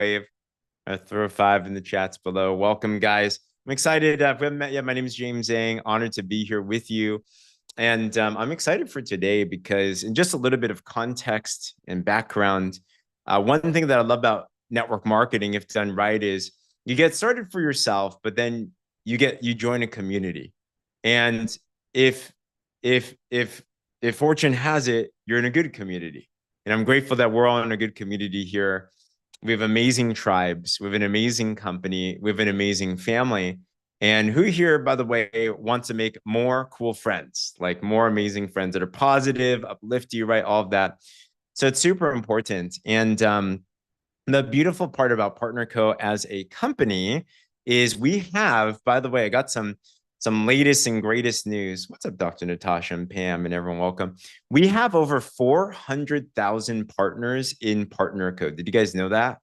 wave or throw a five in the chats below. Welcome, guys. I'm excited. If we haven't met yet, my name is James Zhang. Honored to be here with you. And I'm excited for today because, in just a little bit of context and background, one thing that I love about network marketing, if done right, is you get started for yourself, but then you join a community. And if if if if fortune has it, you're in a good community. And I'm grateful that we're all in a good community here. We have amazing tribes. We have an amazing company. We have an amazing family. And who here, by the way, wants to make more cool friends, like more amazing friends that are positive, uplift you, right? All of that. So it's super important. And the beautiful part about Partner Co. as a company is we have, by the way, I got some latest and greatest news. What's up, Dr. Natasha and Pam and everyone? Welcome. We have over 400,000 partners in Partner Co. Did you guys know that?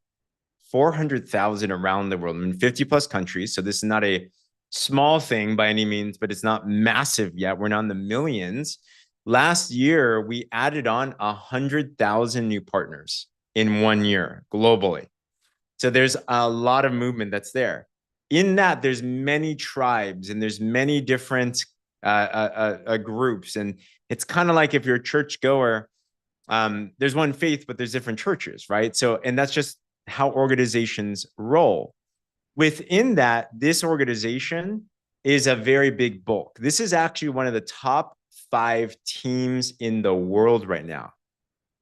400,000 around the world, in 50 plus countries. So this is not a small thing by any means, but it's not massive yet. We're not in the millions. Last year, we added on 100,000 new partners in 1 year globally. So there's a lot of movement that's there. In that, there's many tribes and there's many different groups. And it's kind of like if you're a church goer, there's one faith, but there's different churches, right? So, and that's just how organizations roll. Within that, this organization is a very big bulk. This is actually one of the top 5 teams in the world right now.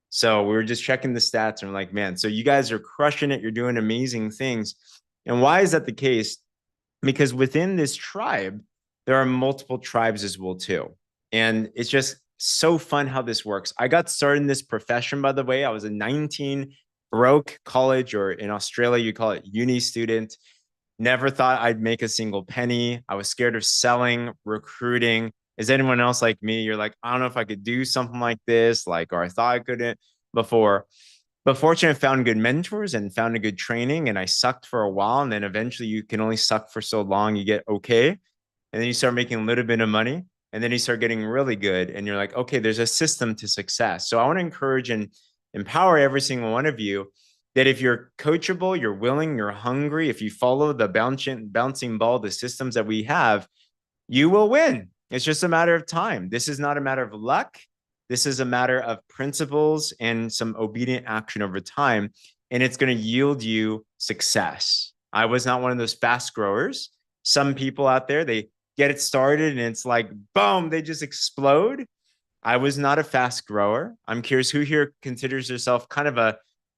So we were just checking the stats and we're like, man, so you guys are crushing it. You're doing amazing things. And why is that the case? Because within this tribe, there are multiple tribes as well too. And it's just so fun how this works. I got started in this profession, by the way. I was a 19 broke college, or in Australia, you call it uni student. Never thought I'd make a single penny. I was scared of selling, recruiting. Is anyone else like me? You're like, I don't know if I could do something like this, like, or I thought I couldn't before. But fortunately, I found good mentors and found a good training, and I sucked for a while. And then eventually, you can only suck for so long. You get okay, and then you start making a little bit of money, and then you start getting really good. And you're like, okay, there's a system to success. So I want to encourage and empower every single one of you that if you're coachable, you're willing, you're hungry, if you follow the bouncing ball, the systems that we have, you will win. It's just a matter of time. This is not a matter of luck. This is a matter of principles and some obedient action over time. And it's going to yield you success. I was not one of those fast growers. Some people out there, they get it started and it's like, boom, they just explode. I was not a fast grower. I'm curious who here considers yourself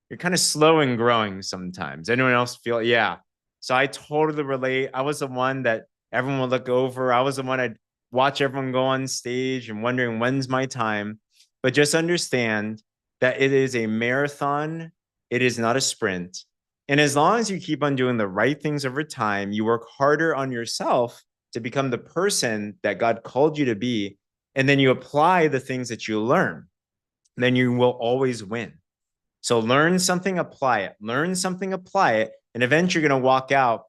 you're kind of slow in growing sometimes. Anyone else feel? Yeah. So I totally relate. I was the one that everyone would look over. I was the one I'd watch everyone go on stage and wondering when's my time. But just understand that it is a marathon. It is not a sprint. And as long as you keep on doing the right things over time, you work harder on yourself to become the person that God called you to be, and then you apply the things that you learn, then you will always win. So learn something, apply it, learn something, apply it. And eventually you're going to walk out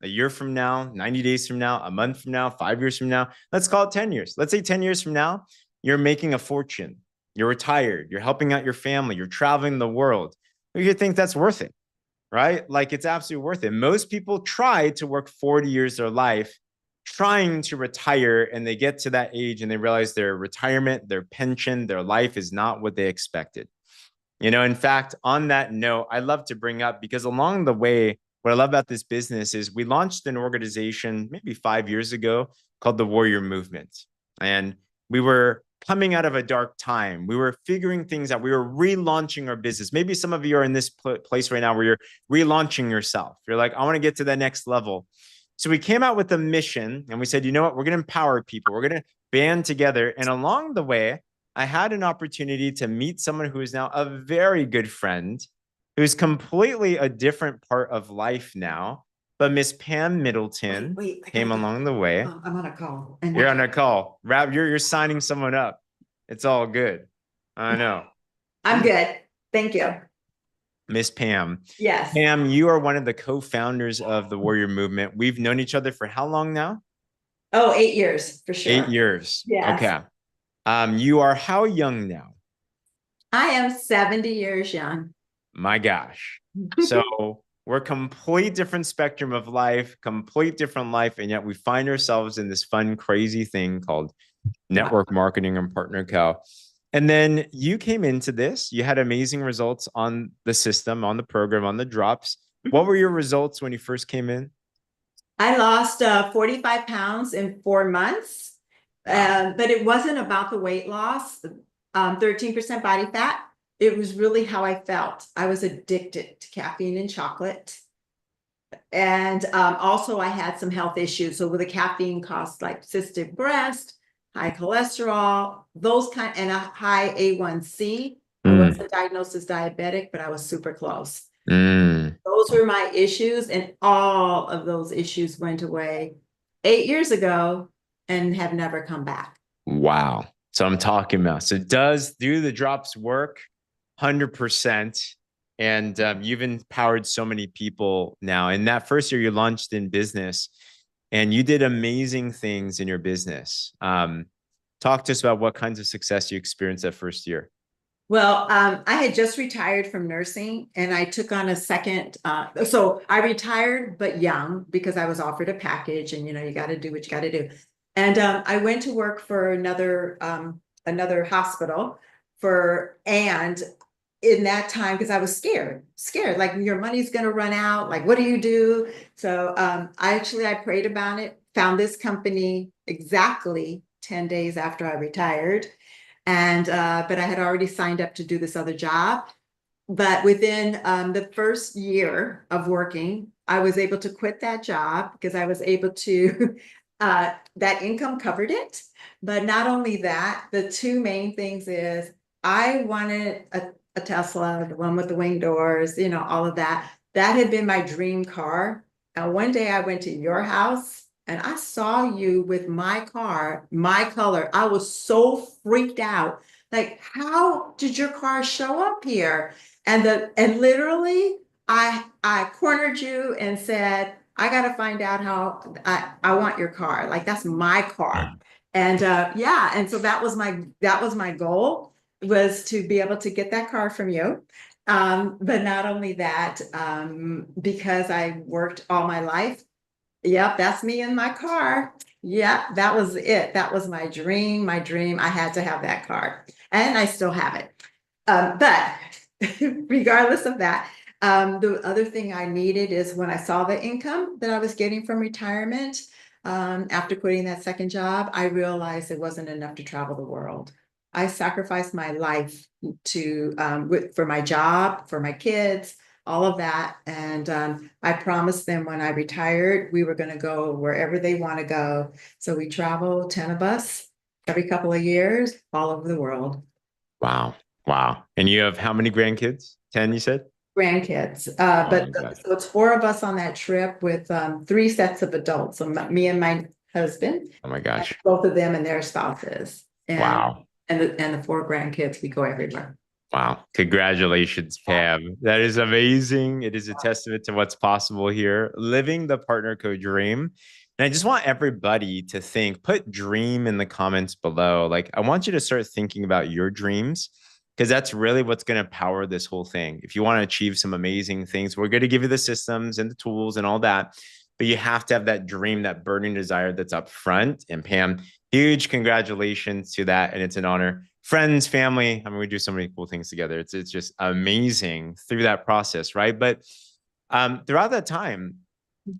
a year from now, 90 days from now, a month from now, 5 years from now. Let's call it 10 years. Let's say 10 years from now, you're making a fortune. You're retired. You're helping out your family. You're traveling the world. You think that's worth it, right? Like it's absolutely worth it. Most people try to work 40 years of their life trying to retire, and they get to that age and they realize their retirement, their pension, their life is not what they expected. In fact, on that note, I love to bring up, because along the way, what I love about this business is we launched an organization maybe 5 years ago called the Warrior Movement. And we were coming out of a dark time. We were figuring things out. We were relaunching our business. Maybe some of you are in this place right now where you're relaunching yourself. You're like, I want to get to that next level. So we came out with a mission and we said, you know what? We're going to empower people. We're going to band together. And along the way, I had an opportunity to meet someone who is now a very good friend, who's completely a different part of life now. But Miss Pam Middleton came along the way. I'm on a call. You're on a call. Rob, you're signing someone up. It's all good. I know. I'm good. Thank you. Miss Pam. Yes. Pam, you are one of the co-founders of the Warrior Movement. We've known each other for how long now? Oh, 8 years for sure. 8 years. Yes. Okay. You are how young now? I am 70 years young. My gosh. So we're complete different spectrum of life, complete different life, and yet we find ourselves in this fun, crazy thing called Wow. network marketing and partner co. And then you came into this, you had amazing results on the system, on the program, on the drops. What were your results when you first came in? I lost 45 pounds in 4 months, Wow. but it wasn't about the weight loss, 13% body fat. It was really how I felt. I was addicted to caffeine and chocolate. And also I had some health issues. So with the caffeine caused like cystic breast, high cholesterol, those kind, and a high A1C. I Mm, wasn't diagnosed as diabetic, but I was super close. mm. Those were my issues, and all of those issues went away 8 years ago and have never come back. Wow. So I'm talking about. So do the drops work? 100%. And you've empowered so many people now. In that first year, you launched in business and you did amazing things in your business. Talk to us about what kinds of success you experienced that first year. Well, I had just retired from nursing and I took on a second. So I retired, but young because I was offered a package and, you got to do what you got to do. And I went to work for another hospital and in that time, because I was scared, like your money's going to run out. Like, what do you do? So I prayed about it, found this company exactly 10 days after I retired. And but I had already signed up to do this other job. But within the first year of working, I was able to quit that job because I was able to, that income covered it. But not only that, the two main things is I wanted a Tesla, the one with the wing doors, all of that. That had been my dream car. And one day I went to your house and I saw you with my car, my color. I was so freaked out. Like, how did your car show up here? And literally I cornered you and said, I got to find out how I want your car. Like that's my car. And yeah, and so that was my goal was to be able to get that car from you. But not only that, because I worked all my life. Yep, that's me in my car. Yep, that was it. That was my dream. My dream. I had to have that car, and I still have it. But regardless of that, the other thing I needed is when I saw the income that I was getting from retirement, after quitting that second job, I realized it wasn't enough to travel the world. I sacrificed my life for my job, for my kids, all of that. And I promised them when I retired, we were going to go wherever they want to go. So we travel 10 of us every couple of years all over the world. Wow. Wow. And you have how many grandkids? 10, you said? Grandkids. Oh But my gosh. so it's four of us on that trip with three sets of adults. So me and my husband, Oh my and gosh. both of them and their spouses, and Wow. and the four grandkids. We go everywhere. Wow. Congratulations, Pam. That is amazing. It is a testament to what's possible here. Living the partner code dream. And I just want everybody to think, put dream in the comments below. Like, I want you to start thinking about your dreams because that's really what's going to power this whole thing. If you want to achieve some amazing things, we're going to give you the systems and the tools and all that. But you have to have that dream, that burning desire that's up front. And Pam, huge congratulations to that. And it's an honor. Friends, family. I mean, we do so many cool things together. It's just amazing through that process, right? But throughout that time,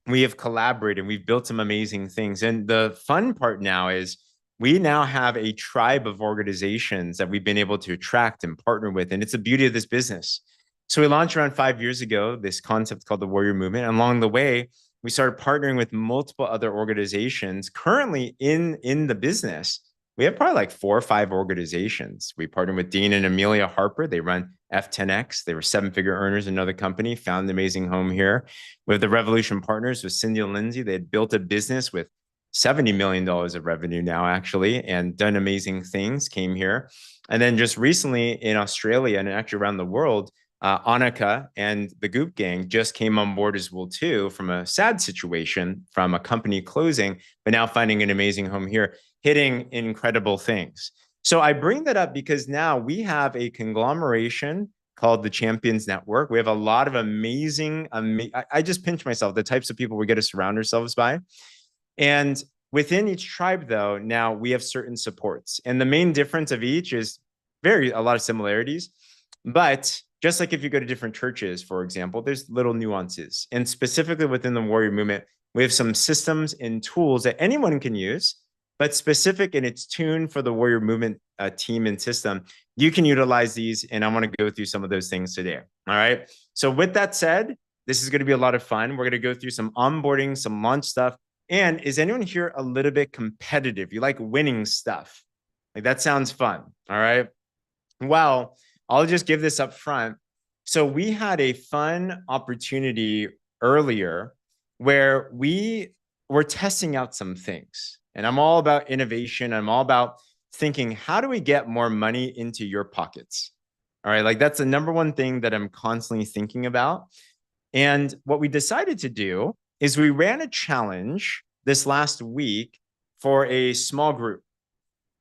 we have collaborated. We've built some amazing things. And the fun part now is we now have a tribe of organizations that we've been able to attract and partner with. And it's the beauty of this business. So we launched around 5 years ago, this concept called the Warrior Movement. And along the way, we started partnering with multiple other organizations currently in the business. We have probably like 4 or 5 organizations. We partnered with Dean and Amelia Harper. They run F10X. They were 7-figure earners in another company, found an amazing home here. We have the Revolution Partners with Cindy and Lindsay. They had built a business with $70 million of revenue now, actually, and done amazing things, came here. And then just recently in Australia and actually around the world, Annika and the Goop Gang just came on board as well too from a sad situation from a company closing, but now finding an amazing home here, hitting incredible things. So I bring that up because now we have a conglomeration called the Champions Network. We have a lot of amazing, I just pinch myself, the types of people we get to surround ourselves by. And within each tribe, though, now we have certain supports. And the main difference of each is a lot of similarities. But just like if you go to different churches, for example, there's little nuances. And specifically within the warrior movement, we have some systems and tools that anyone can use, but specific and it's tuned for the warrior movement team and system. You can utilize these, and I want to go through some of those things today. All right. So with that said, this is going to be a lot of fun. We're going to go through some onboarding, some launch stuff. And is anyone here a little bit competitive? You like winning stuff? Like that sounds fun. All right. Well, I'll just give this up front. So we had a fun opportunity earlier where we were testing out some things. And I'm all about innovation. I'm all about thinking, how do we get more money into your pockets? All right. Like that's the number one thing that I'm constantly thinking about. And what we decided to do is we ran a challenge this last week for a small group.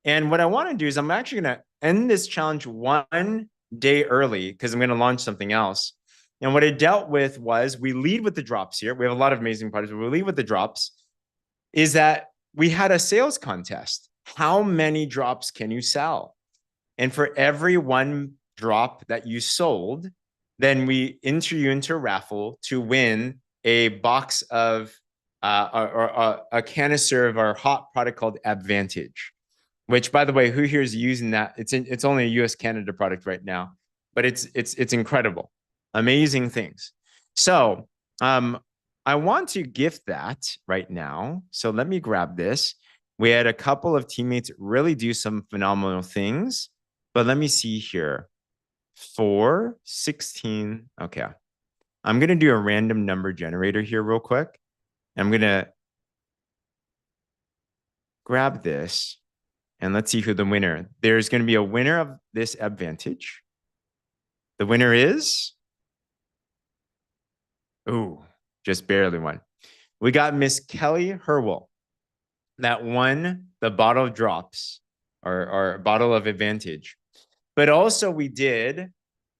And what I want to do is I'm actually going to end this challenge one day early because I'm going to launch something else. And what I dealt with was we lead with the drops here. We have a lot of amazing products, but we lead with the drops. Is that we had a sales contest. How many drops can you sell? And for every one drop that you sold, then we enter you into a raffle to win a box of a canister of our hot product called Advantage, which, by the way, who here is using that? It's only a US Canada product right now, but it's incredible, amazing things. So I want to gift that right now. So let me grab this. We had a couple of teammates really do some phenomenal things, but let me see here. 4, 16. Okay. I'm going to do a random number generator here real quick. I'm going to grab this and let's see who the winner. There's going to be a winner of this Advantage. The winner is, just barely won. We got Miss Kelly Herwell that won the bottle of drops or bottle of Advantage. But also we did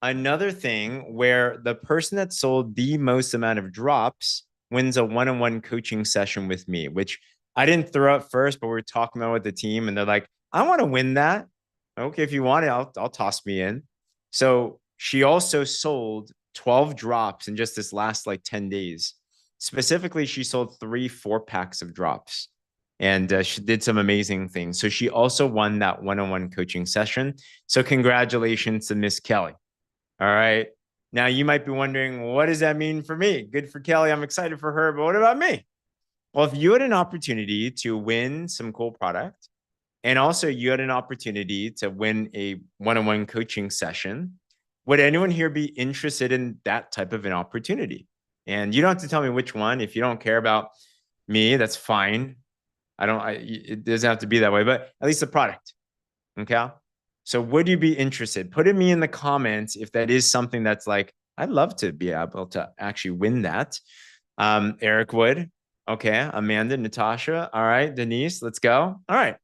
another thing where the person that sold the most amount of drops wins a one-on-one coaching session with me, which I didn't throw out first, but we were talking about with the team and they're like, I want to win that. Okay, if you want it, I'll toss me in. So she also sold 12 drops in just this last like 10 days. Specifically, she sold 3 4-packs of drops and she did some amazing things. So she also won that one-on-one coaching session. So congratulations to Miss Kelly. All right. Now you might be wondering, what does that mean for me? Good for Kelly. I'm excited for her, but what about me? Well, if you had an opportunity to win some cool product, and also you had an opportunity to win a one-on-one coaching session, would anyone here be interested in that type of an opportunity? And you don't have to tell me which one. If you don't care about me, that's fine. It doesn't have to be that way, but at least the product. Okay. So would you be interested? Put it me in the comments if that is something that's like, I'd love to be able to actually win that. Eric would. Okay. Amanda, Natasha. All right. Denise, let's go. All right.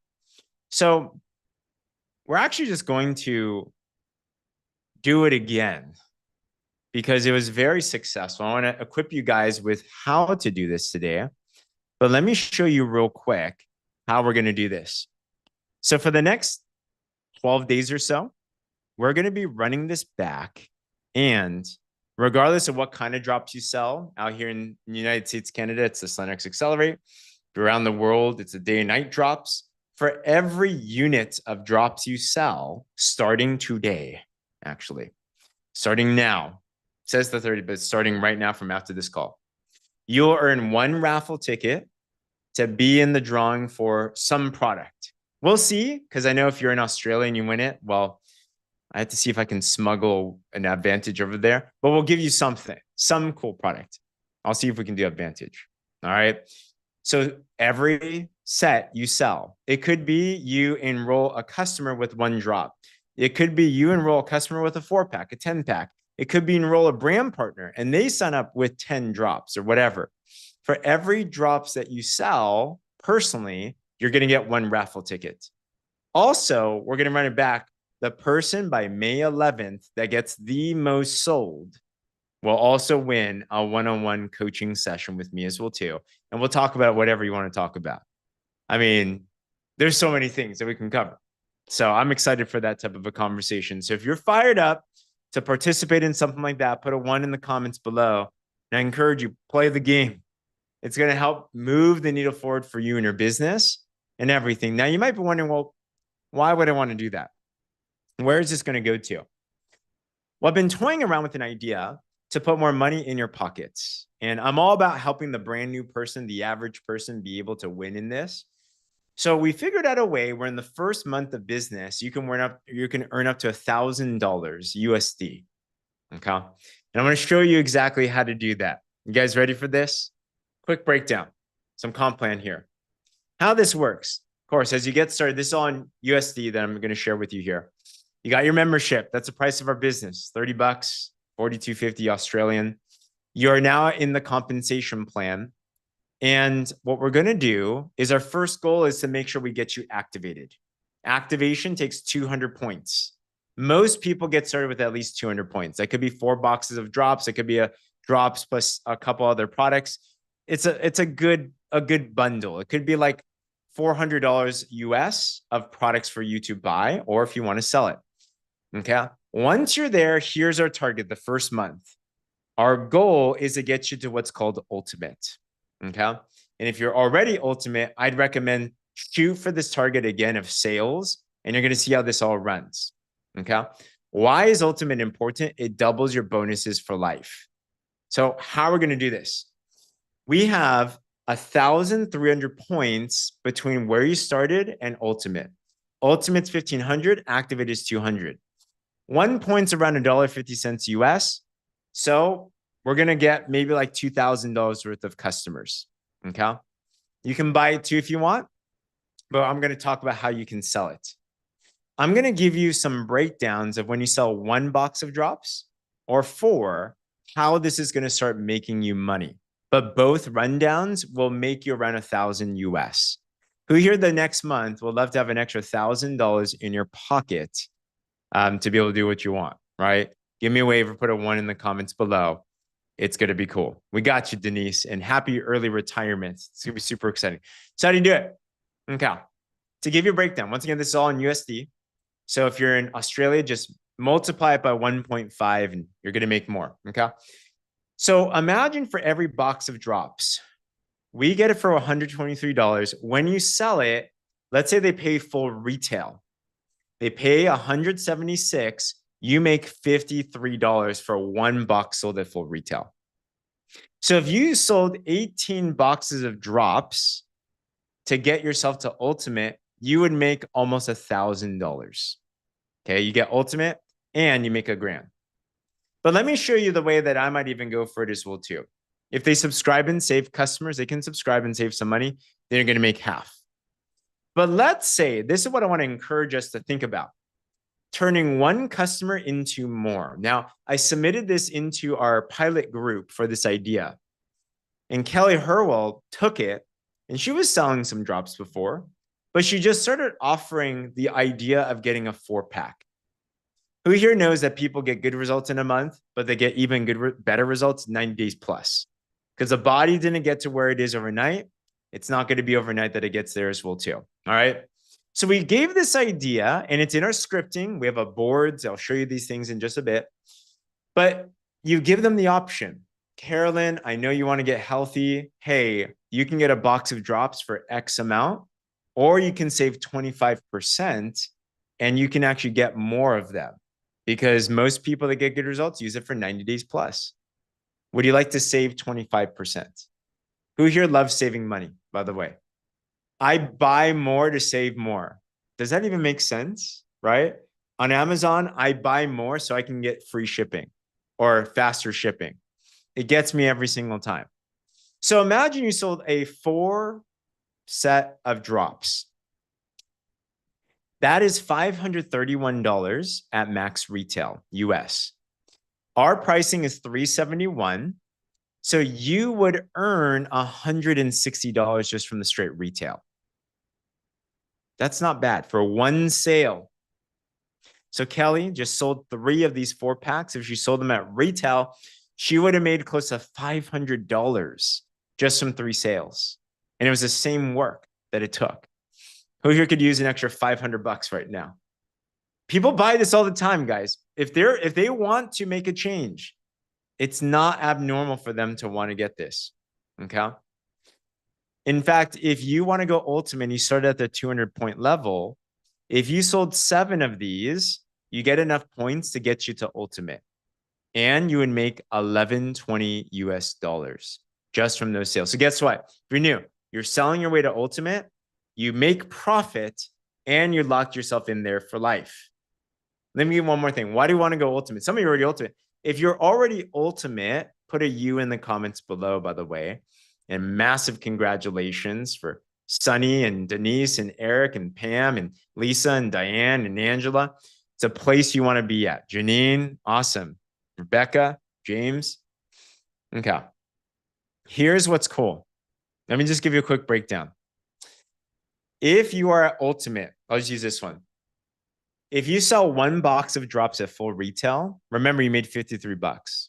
So we're actually just going to do it again because it was very successful. I want to equip you guys with how to do this today. But let me show you real quick how we're going to do this. So for the next 12 days or so, we're going to be running this back. And regardless of what kind of drops you sell out here in the United States, Canada, it's the Sunx Accelerate. Around the world, it's the day and night drops. For every unit of drops you sell, starting today, actually, starting now, it says the 30, but starting right now from after this call, you'll earn 1 raffle ticket to be in the drawing for some product. We'll see, because I know if you're in Australia and you win it, well, I have to see if I can smuggle an Advantage over there, but we'll give you something, some cool product. I'll see if we can do Advantage. All right. So every set you sell, it could be you enroll a customer with 1 drop. It could be you enroll a customer with a 4-pack, a 10-pack. It could be enroll a brand partner and they sign up with 10 drops or whatever. For every drops that you sell personally, you're going to get 1 raffle ticket. Also, we're going to run it back the person by May 11th that gets the most sold will also win a one-on-one coaching session with me as well too. And we'll talk about whatever you want to talk about. I mean, there's so many things that we can cover. So I'm excited for that type of a conversation. So if you're fired up to participate in something like that, put a 1 in the comments below. And I encourage you, play the game. It's going to help move the needle forward for you and your business and everything. Now you might be wondering, well, why would I want to do that? Where is this going to go to? Well, I've been toying around with an idea to put more money in your pockets. And I'm all about helping the brand new person, the average person, be able to win in this. So we figured out a way where in the first month of business, you can earn up to $1,000 USD. Okay. And I'm going to show you exactly how to do that. You guys ready for this? Quick breakdown, some comp plan here. How this works, of course, as you get started, this is on USD that I'm going to share with you here. You got your membership. That's the price of our business, 30 bucks, 42.50 Australian. You're now in the compensation plan. And what we're going to do is our first goal is to make sure we get you activated. Activation takes 200 points. Most people get started with at least 200 points. That could be 4 boxes of drops. It could be a drops plus a couple other products. It's a good bundle. It could be like $400 US of products for you to buy, or if you want to sell it. Okay. Once you're there, here's our target the first month. Our goal is to get you to what's called ultimate. Okay. And if you're already ultimate, I'd recommend shoot for this target again of sales, and you're going to see how this all runs. Okay. Why is ultimate important? It doubles your bonuses for life. So how are we going to do this? We have 1,300 points between where you started and ultimate. Ultimate's 1,500, activate is 200. 1 point's around $1.50 US. So we're going to get maybe like $2,000 worth of customers. Okay. You can buy it too if you want, but I'm going to talk about how you can sell it. I'm going to give you some breakdowns of when you sell 1 box of drops or 4, how this is going to start making you money. But both rundowns will make you around 1,000 US. Who here the next month would love to have an extra $1,000 in your pocket to be able to do what you want, right? Give me a wave or put a 1 in the comments below. It's going to be cool. We got you, Denise, and happy early retirement. It's going to be super exciting. So how do you do it? Okay. To give you a breakdown, once again, this is all in USD. So if you're in Australia, just multiply it by 1.5 and you're going to make more. Okay. So imagine for every box of drops, we get it for $123. When you sell it, let's say they pay full retail. They pay $176. You make $53 for 1 box sold at full retail. So if you sold 18 boxes of drops to get yourself to ultimate, you would make almost $1,000. Okay, you get ultimate and you make $1,000. But let me show you the way that I might even go for it as well too. If they subscribe and save customers, they can subscribe and save some money. They're going to make half. But let's say, this is what I want to encourage us to think about. Turning 1 customer into more. Now, I submitted this into our pilot group for this idea. And Kelly Hurwell took it, and she was selling some drops before, but she just started offering the idea of getting a 4-pack. Who here knows that people get good results in a month, but they get even better results 90 days plus? Because the body didn't get to where it is overnight. It's not going to be overnight that it gets there as well too. All right. So we gave this idea, and it's in our scripting. We have a board. I'll show you these things in just a bit. But you give them the option. Carolyn, I know you want to get healthy. Hey, you can get a box of drops for X amount, or you can save 25% and you can actually get more of them, because most people that get good results use it for 90 days plus. Would you like to save 25%? Who here loves saving money, by the way? I buy more to save more. Does that even make sense? Right? On Amazon, I buy more so I can get free shipping or faster shipping. It gets me every single time. So imagine you sold a 4 set of drops. That is $531 at max retail US. Our pricing is $371. So you would earn $160 just from the straight retail. That's not bad for 1 sale. So Kelly just sold 3 of these 4-packs. If she sold them at retail, she would have made close to $500 just from 3 sales. And it was the same work that it took. Who here could use an extra $500 right now? People buy this all the time, guys. If they want to make a change, it's not abnormal for them to want to get this. Okay. In fact, if you want to go ultimate, you start at the 200-point level. If you sold 7 of these, you get enough points to get you to ultimate. And you would make 1120 US dollars just from those sales. So guess what? If you're new, you're selling your way to ultimate, you make profit, and you locked yourself in there for life. Let me give you one more thing. Why do you want to go ultimate? Some of you are already ultimate. If you're already ultimate, put a U in the comments below, by the way. And massive congratulations for Sunny and Denise and Eric and Pam and Lisa and Diane and Angela. It's a place you want to be at. Janine, awesome. Rebecca, James. Okay. Here's what's cool. Let me just give you a quick breakdown. If you are at ultimate, I'll just use this one. If you sell 1 box of drops at full retail, remember you made $53.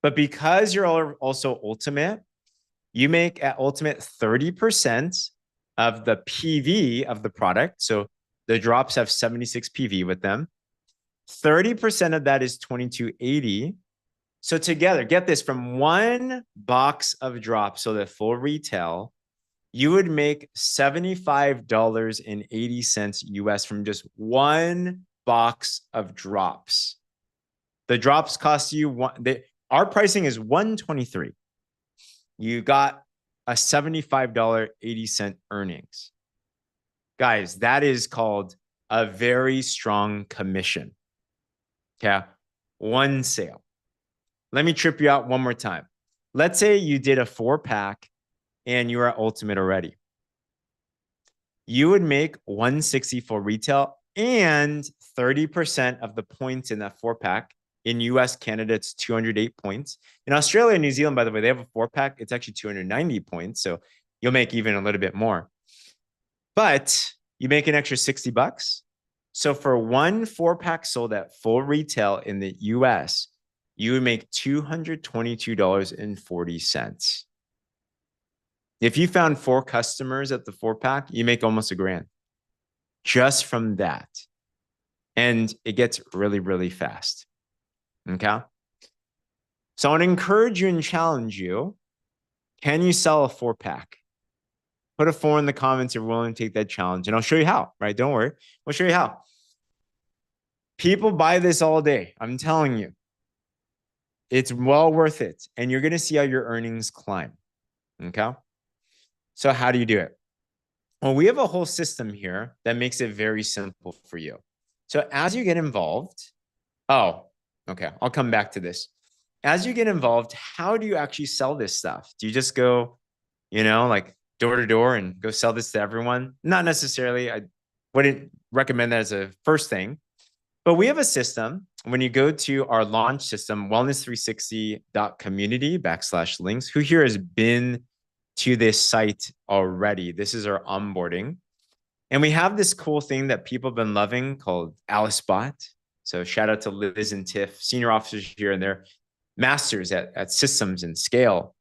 But because you're also ultimate, you make at ultimate 30% of the PV of the product. So the drops have 76 PV with them. 30% of that is 2280. So together, get this, from 1 box of drops, so the full retail, you would make $75.80 US from just 1 box of drops. The drops cost you our pricing is $123. You got a $75.80 earnings. Guys, that is called a very strong commission. Okay. 1 sale. Let me trip you out one more time. Let's say you did a 4-pack and you're at ultimate already. You would make 160 for retail and 30% of the points in that 4-pack. In US, Canada, it's 208 points. In Australia and New Zealand, by the way, they have a 4-pack. It's actually 290 points. So you'll make even a little bit more. But you make an extra $60. So for 1 4-pack sold at full retail in the US, you would make $222.40. If you found 4 customers at the 4-pack, you make almost $1,000 just from that. And it gets really, really fast. Okay. So I want to encourage you and challenge you. Can you sell a 4-pack? Put a 4 in the comments if you're willing to take that challenge. And I'll show you how, right? Don't worry. We'll show you how. People buy this all day. I'm telling you. It's well worth it. And you're going to see how your earnings climb. Okay. So how do you do it? Well, we have a whole system here that makes it very simple for you. So as you get involved, okay, I'll come back to this. As you get involved, how do you actually sell this stuff? Do you just go, like door to door and go sell this to everyone? Not necessarily. I wouldn't recommend that as a first thing. But we have a system. When you go to our launch system, wellness360.community/links, who here has been to this site already? This is our onboarding. And we have this cool thing that people have been loving called Alice Bot. So shout out to Liz and Tiff, senior officers here, and they're masters at systems and scale.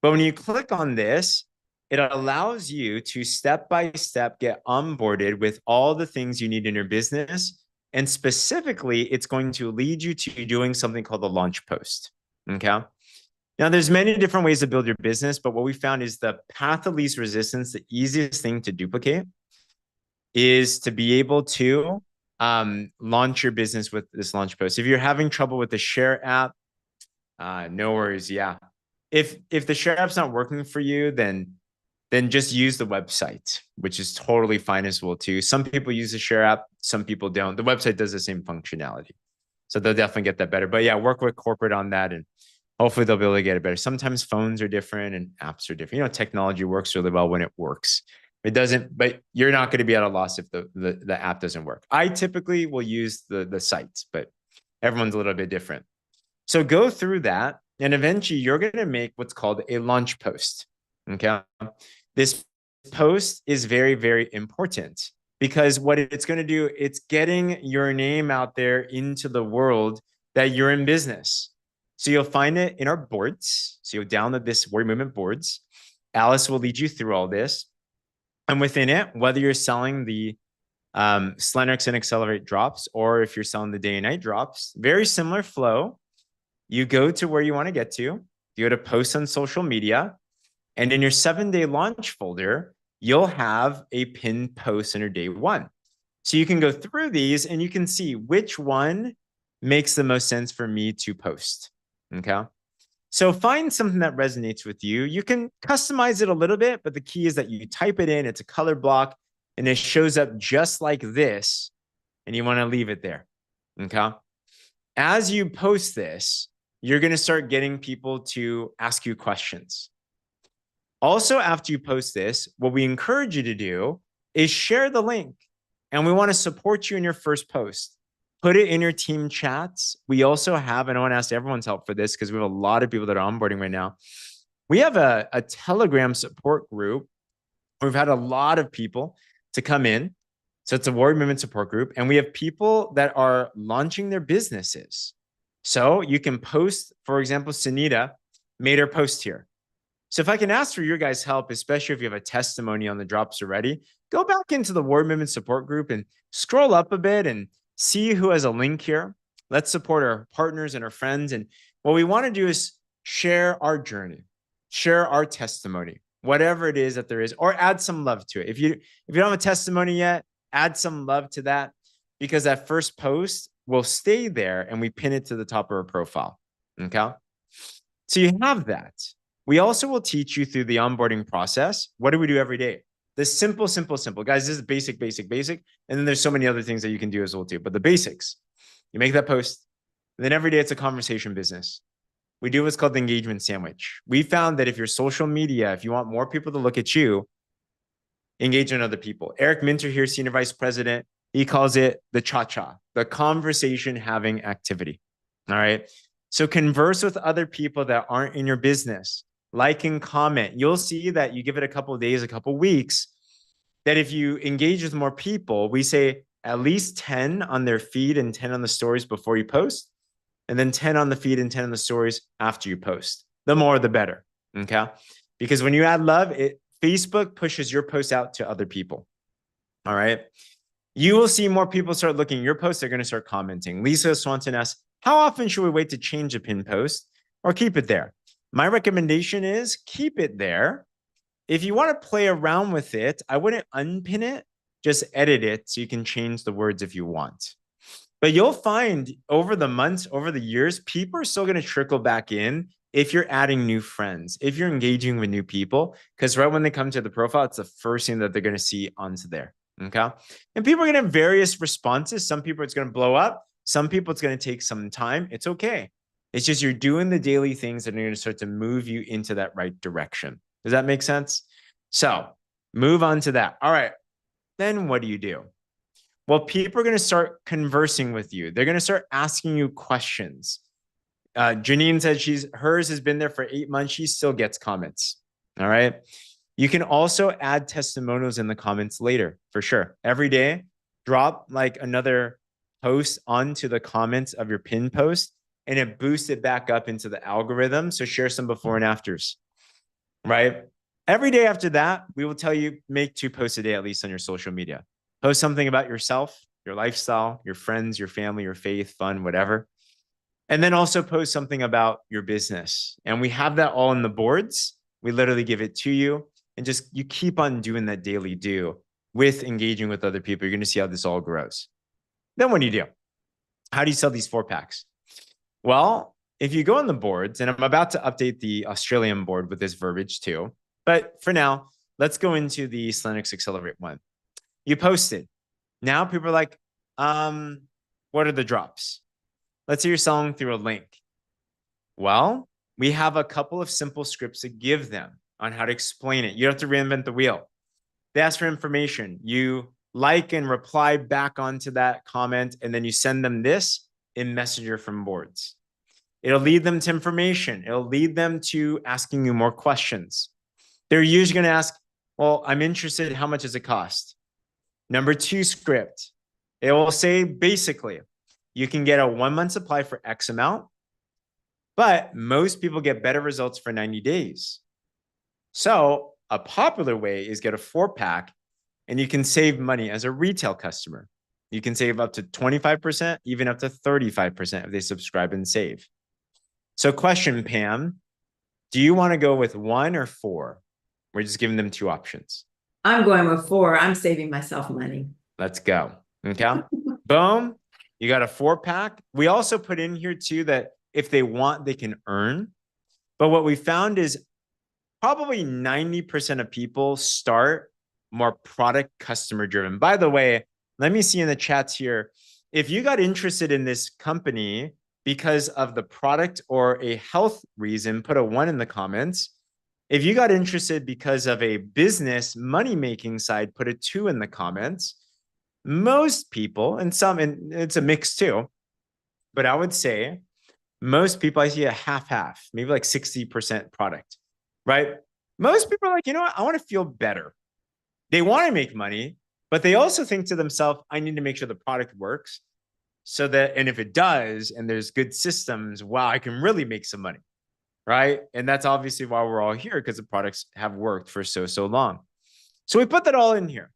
But when you click on this, it allows you to step-by-step get onboarded with all the things you need in your business. And specifically, it's going to lead you to doing something called the launch post. Okay. Now, there's many different ways to build your business, but what we found is the path of least resistance, the easiest thing to duplicate is to be able to launch your business with this launch post. If you're having trouble with the Share app, no worries. Yeah. If the Share app's not working for you, then just use the website, which is totally fine as well too. Some people use the Share app, some people don't. The website does the same functionality. So they'll definitely get that better. But yeah, work with corporate on that and hopefully they'll be able to get it better. Sometimes phones are different and apps are different. Technology works really well when it works. It doesn't, but you're not going to be at a loss if the app doesn't work. I typically will use the site, but everyone's a little bit different. So go through that and eventually you're going to make what's called a launch post. Okay. This post is very, very important because what it's going to do, it's getting your name out there into the world that you're in business. So you'll find it in our boards. So you'll download this Warrior Movement boards. Alice will lead you through all this. And within it, whether you're selling the Slendex and Accelerate drops, or if you're selling the day and night drops, very similar flow. You go to where you want to get to, you go to post on social media, and in your 7-day launch folder, you'll have a pinned post under day one. So you can go through these and you can see which one makes the most sense for me to post. Okay. So find something that resonates with you. You can customize it a little bit, but the key is that you type it in, it's a color block, and it shows up just like this, and you want to leave it there. Okay. As you post this, you're going to start getting people to ask you questions. Also, after you post this, what we encourage you to do is share the link, and we want to support you in your first post. Put it in your team chats. We also have, and I want to ask everyone's help for this because we have a lot of people that are onboarding right now. We have a Telegram support group. We've had a lot of people to come in. So it's a Warrior Movement support group, and we have people that are launching their businesses. So you can post, for example, Sunita made her post here. So if I can ask for your guys' help, especially if you have a testimony on the drops already, go back into the Warrior Movement support group and scroll up a bit and see who has a link here. Let's support our partners and our friends. And what we want to do is share our journey, share our testimony, whatever it is that there is, or add some love to it. If you don't have a testimony yet, add some love to that, because that first post will stay there and we pin it to the top of our profile. Okay. So you have that. We also will teach you through the onboarding process. What do we do every day? The simple. Guys, this is basic. And then there's so many other things that you can do as well too. But the basics, you make that post. And then every day it's a conversation business. We do what's called the engagement sandwich. We found that if your social media, if you want more people to look at you, engage in other people. Eric Minter here, Senior Vice President, he calls it the cha-cha, the conversation having activity. All right. So converse with other people that aren't in your business. Like and comment. You'll see that you give it a couple of days, a couple of weeks, that if you engage with more people, we say at least 10 on their feed and 10 on the stories before you post, and then 10 on the feed and 10 on the stories after you post. The more, the better. Okay. Because when you add love, Facebook pushes your posts out to other people. All right. You will see more people start looking at your posts. They're going to start commenting. Lisa Swanson asks, how often should we wait to change a pin post or keep it there? My recommendation is keep it there. If you want to play around with it, I wouldn't unpin it, just edit it so you can change the words if you want. But you'll find over the months, over the years, people are still going to trickle back in if you're adding new friends, if you're engaging with new people, because right when they come to the profile, it's the first thing that they're going to see onto there. Okay. And people are going to have various responses. Some people it's going to blow up. Some people it's going to take some time. It's okay. It's just you're doing the daily things that are going to start to move you into that right direction. Does that make sense? So move on to that. All right. Then what do you do? Well, people are going to start conversing with you. They're going to start asking you questions. Janine said hers has been there for 8 months. She still gets comments. All right. You can also add testimonials in the comments later for sure. Every day, drop like another post onto the comments of your pin post, and it boosts it back up into the algorithm. So share some before and afters, right? Every day after that, we will tell you make 2 posts a day, at least on your social media. Post something about yourself, your lifestyle, your friends, your family, your faith, fun, whatever. And then also post something about your business. And we have that all in the boards. We literally give it to you, and just you keep on doing that daily do with engaging with other people. You're going to see how this all grows. Then what do you do? How do you sell these 4-packs? Well, if you go on the boards, and I'm about to update the Australian board with this verbiage too, but for now, let's go into the Slendex Accelerate one. You posted. Now people are like, what are the drops? Let's say you're selling through a link. Well, we have a couple of simple scripts to give them on how to explain it. You don't have to reinvent the wheel. They ask for information. You like and reply back onto that comment, and then you send them this in Messenger from boards. It'll lead them to information. It'll lead them to asking you more questions. They're usually going to ask, well, I'm interested. How much does it cost? Number two script, it will say basically, you can get a 1 month supply for X amount, but most people get better results for 90 days. So a popular way is get a 4-pack and you can save money as a retail customer. You can save up to 25%, even up to 35% if they subscribe and save. So question, Pam, do you want to go with 1 or 4? We're just giving them 2 options. I'm going with 4. I'm saving myself money. Let's go. Okay. Boom. You got a 4-pack. We also put in here too that if they want, they can earn. But what we found is probably 90% of people start more product customer driven. By the way, let me see in the chats here. If you got interested in this company because of the product or a health reason, put a 1 in the comments. If you got interested because of a business money-making side, put a 2 in the comments. Most people, and some, and it's a mix too, but I would say most people, I see a half-half, maybe like 60% product, right? Most people are like, you know what? I want to feel better. They want to make money, but they also think to themselves, I need to make sure the product works so that, and if it does, and there's good systems, wow, I can really make some money, right? And that's obviously why we're all here, because the products have worked for so long. So we put that all in here.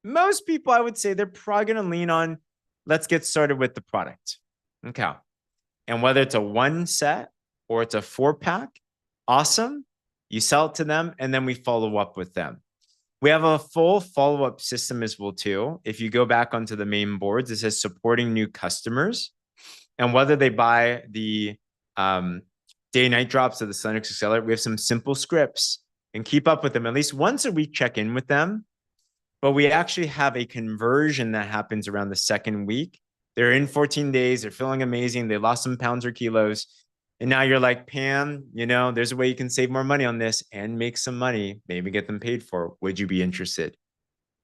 Most people, I would say, they're probably going to lean on, let's get started with the product. Okay. And whether it's a 1 set or it's a 4-pack, awesome. You sell it to them, and then we follow up with them. We have a full follow-up system as well, too. If you go back onto the main boards, it says supporting new customers. And whether they buy the day-night drops or the Linux Accelerator, we have some simple scripts and keep up with them. At least once a week, check in with them. But we actually have a conversion that happens around the 2nd week. They're in 14 days. They're feeling amazing. They lost some pounds or kilos. And now you're like, Pam, you know, there's a way you can save more money on this and make some money, maybe get them paid for. Would you be interested?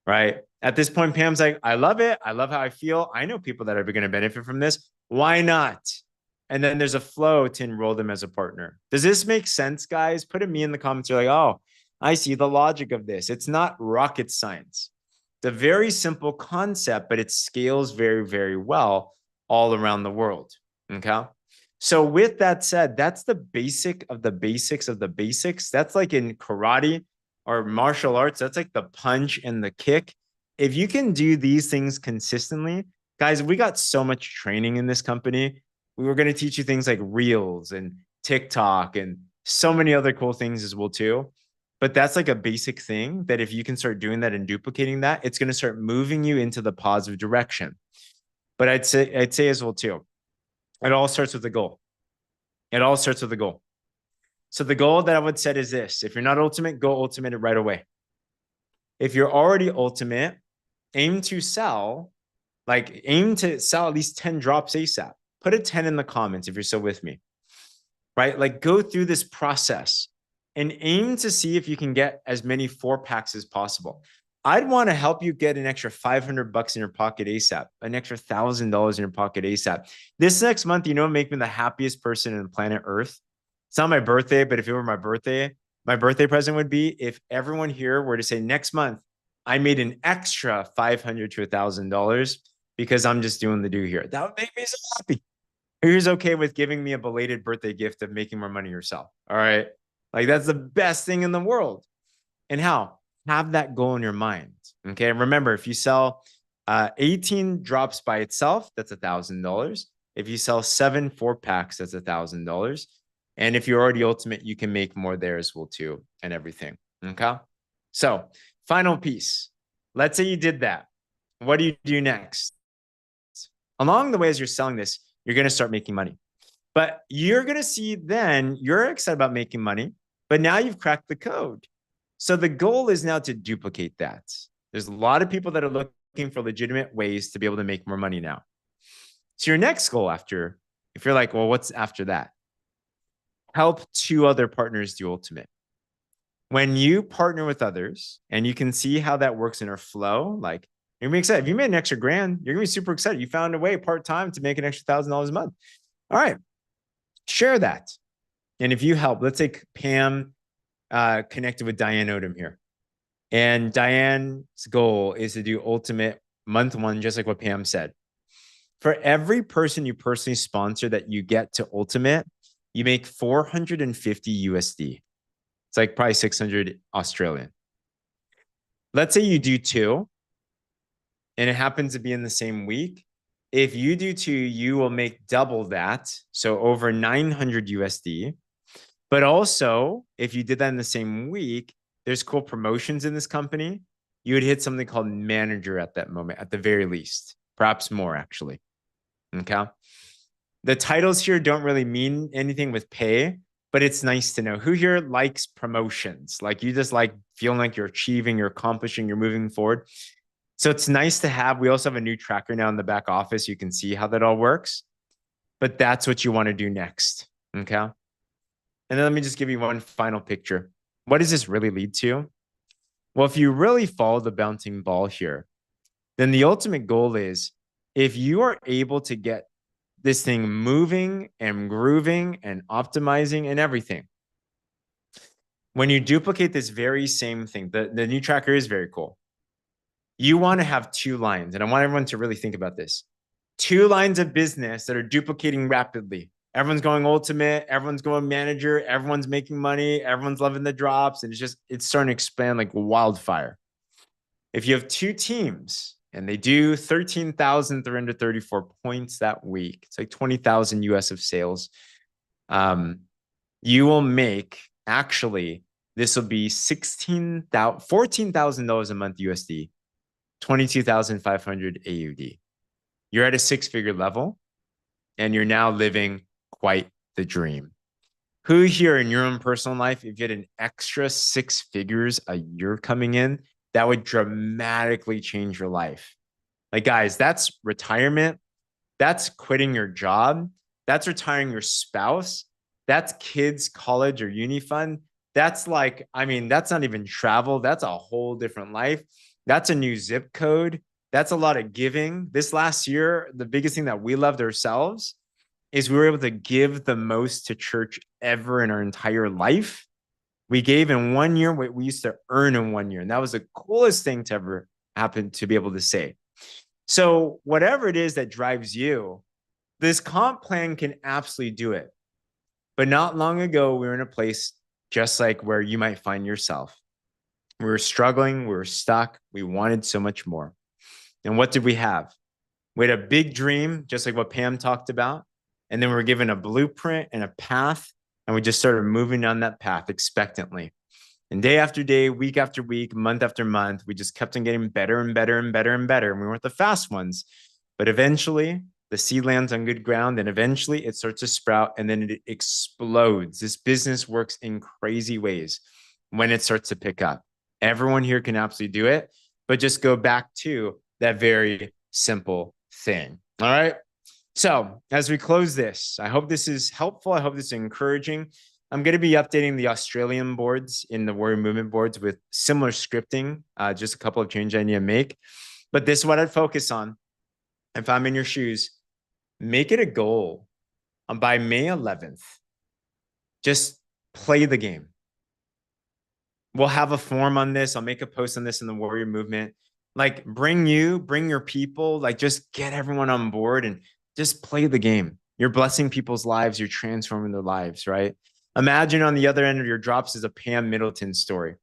Right? At this point, Pam's like, I love it. I love how I feel. I know people that are going to benefit from this. Why not? And then there's a flow to enroll them as a partner. Does this make sense, guys? Put a me in the comments. You're like, oh, I see the logic of this. It's not rocket science. It's a very simple concept, but it scales very, very well all around the world. Okay. So with that said, that's the basic of the basics of the basics. That's like in karate or martial arts. That's like the punch and the kick. If you can do these things consistently, guys, we got so much training in this company. We were going to teach you things like Reels and TikTok and so many other cool things as well too. But that's like a basic thing that if you can start doing that and duplicating that, it's going to start moving you into the positive direction. But I'd say as well too, it all starts with the goal. It all starts with the goal. So the goal that I would set is this. If you're not ultimate, go ultimate it right away. If you're already ultimate, aim to sell at least 10 drops ASAP. Put a 10 in the comments if you're still with me, right? Like go through this process and aim to see if you can get as many 4-packs as possible. I'd want to help you get an extra $500 in your pocket ASAP, an extra $1,000 in your pocket ASAP. This next month, you know, make me the happiest person on planet Earth. It's not my birthday, but if it were my birthday present would be if everyone here were to say next month, I made an extra $500 to $1,000 because I'm just doing the do here. That would make me so happy. Who's okay with giving me a belated birthday gift of making more money yourself? All right. Like that's the best thing in the world. And how? Have that goal in your mind. Okay. Remember, if you sell 18 drops by itself, that's $1,000. If you sell 7 4-packs, that's $1,000. And if you're already ultimate, you can make more there as well too, and everything. Okay. So final piece. Let's say you did that. What do you do next? Along the way, as you're selling this, you're going to start making money. But you're going to see then you're excited about making money, but now you've cracked the code. So the goal is now to duplicate that. There's a lot of people that are looking for legitimate ways to be able to make more money now. So your next goal after, if you're like, well, what's after that? Help 2 other partners do ultimate. When you partner with others and you can see how that works in our flow, like you're gonna be excited. If you made an extra grand, you're gonna be super excited. You found a way part-time to make an extra $1,000 a month. All right, share that. And if you help, let's say Pam connected with Diane Odom here. And Diane's goal is to do ultimate month one, just like what Pam said. For every person you personally sponsor that you get to ultimate, you make 450 USD. It's like probably 600 Australian. Let's say you do two and it happens to be in the same week. If you do two, you will make double that. So over 900 USD. But also, if you did that in the same week, there's cool promotions in this company. You would hit something called manager at that moment, at the very least, perhaps more actually. Okay. The titles here don't really mean anything with pay, but it's nice to know. Who here likes promotions? Like you just like feeling like you're achieving, you're accomplishing, you're moving forward. So it's nice to have. We also have a new tracker now in the back office. You can see how that all works, but that's what you want to do next. Okay. And then let me just give you one final picture. What does this really lead to? Well, if you really follow the bouncing ball here, then the ultimate goal is if you are able to get this thing moving and grooving and optimizing and everything, when you duplicate this very same thing, the new tracker is very cool. You want to have two lines, and I want everyone to really think about this. Two lines of business that are duplicating rapidly. Everyone's going ultimate, everyone's going manager, everyone's making money, everyone's loving the drops, and it's starting to expand like wildfire. If you have two teams and they do 13,334 points that week, it's like 20,000 US of sales. You will make actually, this will be $14,000 a month USD, 22,500 AUD. You're at a six-figure level and you're now living quite the dream. Who here in your own personal life, if you had an extra six figures a year coming in, that would dramatically change your life? Like, guys, that's retirement. That's quitting your job. That's retiring your spouse. That's kids' college or uni fund. That's like, I mean, that's not even travel. That's a whole different life. That's a new zip code. That's a lot of giving. This last year, the biggest thing that we loved ourselves is we were able to give the most to church ever in our entire life. We gave in 1 year what we used to earn in 1 year. And that was the coolest thing to ever happen to be able to say. So whatever it is that drives you, this comp plan can absolutely do it. But not long ago, we were in a place just like where you might find yourself. We were struggling, we were stuck, we wanted so much more. And what did we have? We had a big dream, just like what Pam talked about. And then we were given a blueprint and a path, and we just started moving on that path expectantly. And day after day, week after week, month after month, we just kept on getting better and better and better and better. And we weren't the fast ones, but eventually the seed lands on good ground, and eventually it starts to sprout, and then it explodes. This business works in crazy ways when it starts to pick up. Everyone here can absolutely do it, but just go back to that very simple thing. All right. So as we close this, I hope this is helpful. I hope this is encouraging. I'm going to be updating the Australian boards in the Warrior Movement boards with similar scripting, just a couple of changes I need to make. But this is what I'd focus on. If I'm in your shoes, make it a goal. By May 11th, just play the game. We'll have a form on this. I'll make a post on this in the Warrior Movement. Like bring your people, like just get everyone on board and just play the game. You're blessing people's lives. You're transforming their lives, right? Imagine on the other end of your drops is a Pam Middleton story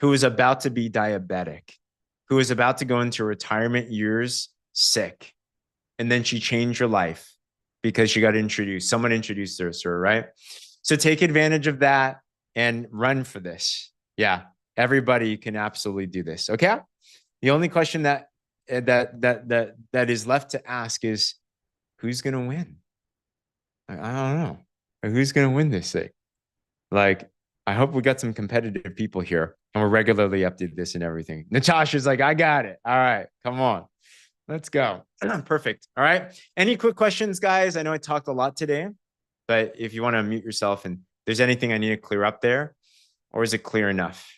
who is about to be diabetic, who is about to go into retirement years sick. And then she changed her life because she got introduced. Someone introduced her to her, right? So take advantage of that and run for this. Yeah, everybody can absolutely do this. Okay. The only question that is left to ask is, who's gonna win? I don't know. Who's gonna win this thing? Like, I hope we got some competitive people here, and we're regularly updating this and everything. Natasha's like, I got it. All right, come on, let's go. Perfect. All right. Any quick questions, guys? I know I talked a lot today, but if you want to mute yourself and there's anything I need to clear up there, or is it clear enough?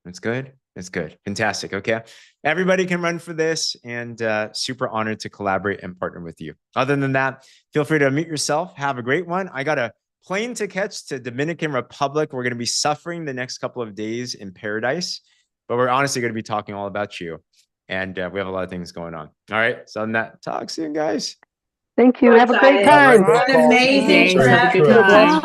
That's good. That's good. Fantastic. Okay. Everybody can run for this, and super honored to collaborate and partner with you. Other than that, feel free to unmute yourself. Have a great one. I got a plane to catch to Dominican Republic. We're going to be suffering the next couple of days in paradise. but we're honestly going to be talking all about you. And we have a lot of things going on. All right. So on that, talk soon, guys. Thank you. Have a great time. An amazing Have a good trip. time. Thank